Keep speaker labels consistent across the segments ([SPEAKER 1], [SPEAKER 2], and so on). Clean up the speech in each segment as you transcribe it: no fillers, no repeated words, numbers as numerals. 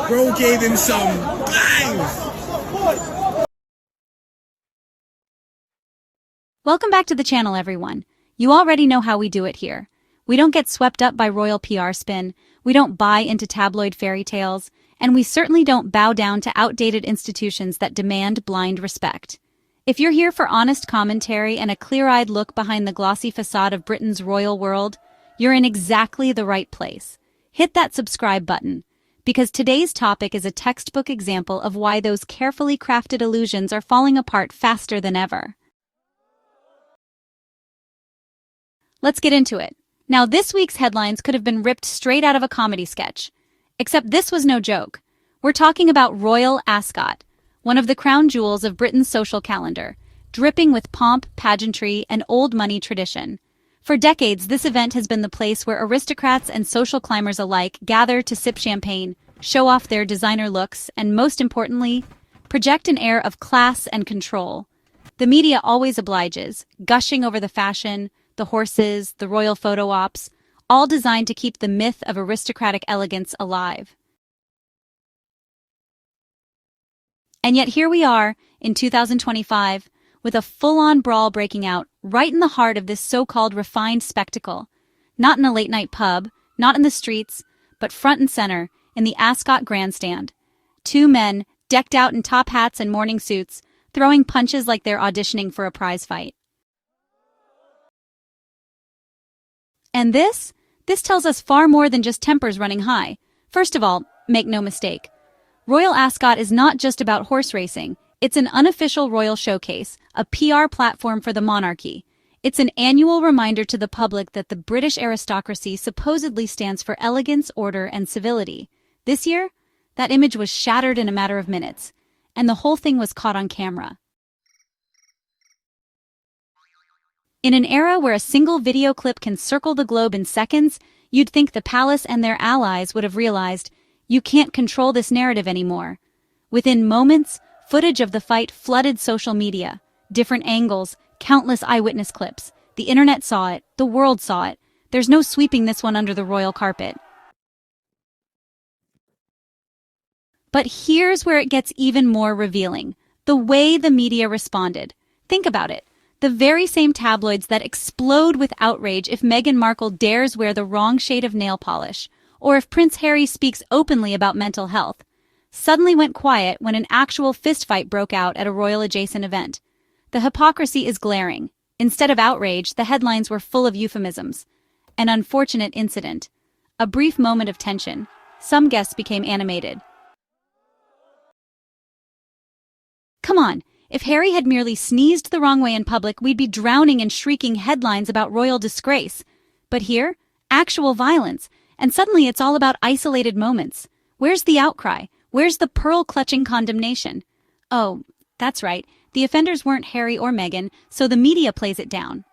[SPEAKER 1] Bro gave him some bangs.
[SPEAKER 2] Welcome back to the channel, everyone. You already know how we do it here. We don't get swept up by royal PR spin, we don't buy into tabloid fairy tales, and we certainly don't bow down to outdated institutions that demand blind respect. If you're here for honest commentary and a clear-eyed look behind the glossy facade of Britain's royal world, you're in exactly the right place. Hit that subscribe button, because today's topic is a textbook example of why those carefully crafted illusions are falling apart faster than ever. Let's get into it. Now, this week's headlines could have been ripped straight out of a comedy sketch. Except this was no joke. We're talking about Royal Ascot, one of the crown jewels of Britain's social calendar, dripping with pomp, pageantry, and old money tradition. For decades, this event has been the place where aristocrats and social climbers alike gather to sip champagne, show off their designer looks, and most importantly, project an air of class and control. The media always obliges, gushing over the fashion, the horses, the royal photo ops, all designed to keep the myth of aristocratic elegance alive. And yet here we are, in 2025, with a full-on brawl breaking out right in the heart of this so-called refined spectacle. Not in a late-night pub, not in the streets, but front and center, in the Ascot grandstand. Two men, decked out in top hats and morning suits, throwing punches like they're auditioning for a prize fight. And this tells us far more than just tempers running high. First of all, make no mistake, Royal Ascot is not just about horse racing. It's an unofficial royal showcase, a PR platform for the monarchy. It's an annual reminder to the public that the British aristocracy supposedly stands for elegance, order, and civility. This year, that image was shattered in a matter of minutes, and the whole thing was caught on camera. In an era where a single video clip can circle the globe in seconds, you'd think the palace and their allies would have realized, you can't control this narrative anymore. Within moments, footage of the fight flooded social media. Different angles, countless eyewitness clips. The internet saw it, the world saw it. There's no sweeping this one under the royal carpet. But here's where it gets even more revealing. The way the media responded. Think about it. The very same tabloids that explode with outrage if Meghan Markle dares wear the wrong shade of nail polish, or if Prince Harry speaks openly about mental health, suddenly went quiet when an actual fistfight broke out at a royal-adjacent event. The hypocrisy is glaring. Instead of outrage, the headlines were full of euphemisms. An unfortunate incident. A brief moment of tension. Some guests became animated. Come on. If Harry had merely sneezed the wrong way in public, we'd be drowning in shrieking headlines about royal disgrace. But here, actual violence, and suddenly it's all about isolated moments. Where's the outcry? Where's the pearl-clutching condemnation? Oh, that's right, the offenders weren't Harry or Meghan, so the media plays it down.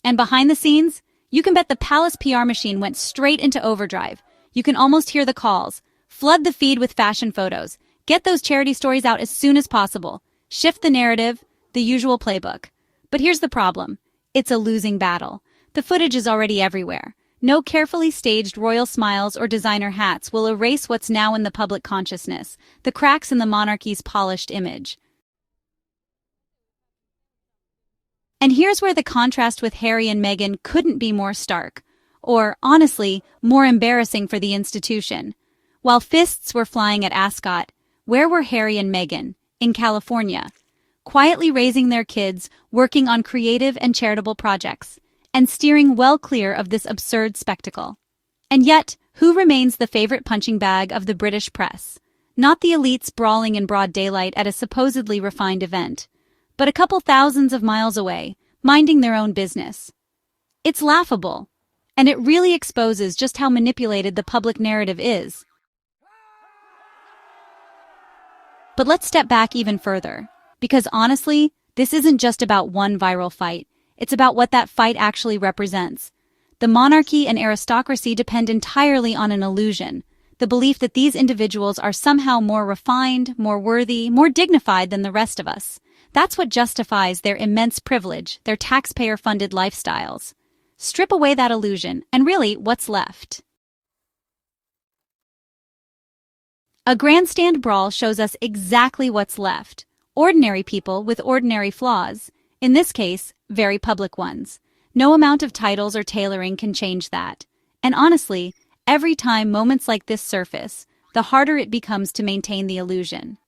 [SPEAKER 2] And behind the scenes, you can bet the palace PR machine went straight into overdrive. You can almost hear the calls. Flood the feed with fashion photos. Get those charity stories out as soon as possible. Shift the narrative, the usual playbook. But here's the problem. It's a losing battle. The footage is already everywhere. No carefully staged royal smiles or designer hats will erase what's now in the public consciousness, the cracks in the monarchy's polished image. And here's where the contrast with Harry and Meghan couldn't be more stark, or, honestly, more embarrassing for the institution. While fists were flying at Ascot, where were Harry and Meghan? In California, quietly raising their kids, working on creative and charitable projects, and steering well clear of this absurd spectacle. And yet, who remains the favorite punching bag of the British press? Not the elites brawling in broad daylight at a supposedly refined event, but a couple thousands of miles away, minding their own business. It's laughable, and it really exposes just how manipulated the public narrative is. But let's step back even further, because honestly, this isn't just about one viral fight. It's about what that fight actually represents. The monarchy and aristocracy depend entirely on an illusion, the belief that these individuals are somehow more refined, more worthy, more dignified than the rest of us. That's what justifies their immense privilege, their taxpayer-funded lifestyles. Strip away that illusion, and really, what's left? A grandstand brawl shows us exactly what's left. Ordinary people with ordinary flaws. In this case, very public ones. No amount of titles or tailoring can change that. And honestly, every time moments like this surface, the harder it becomes to maintain the illusion.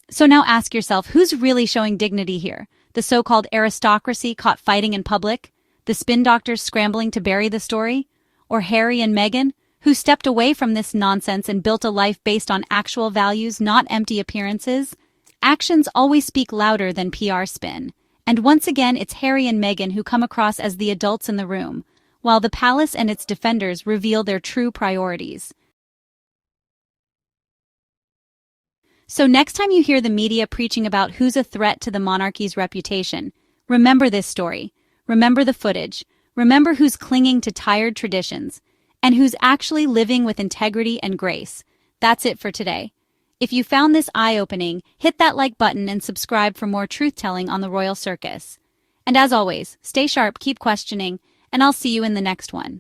[SPEAKER 2] So now ask yourself, who's really showing dignity here? The so-called aristocracy caught fighting in public? The spin doctors scrambling to bury the story? Or Harry and Meghan, who stepped away from this nonsense and built a life based on actual values, not empty appearances? Actions always speak louder than PR spin. And once again, it's Harry and Meghan who come across as the adults in the room, while the palace and its defenders reveal their true priorities. So next time you hear the media preaching about who's a threat to the monarchy's reputation, remember this story. Remember the footage. Remember who's clinging to tired traditions, and who's actually living with integrity and grace. That's it for today. If you found this eye-opening, hit that like button and subscribe for more truth-telling on the Royal Circus. And as always, stay sharp, keep questioning, and I'll see you in the next one.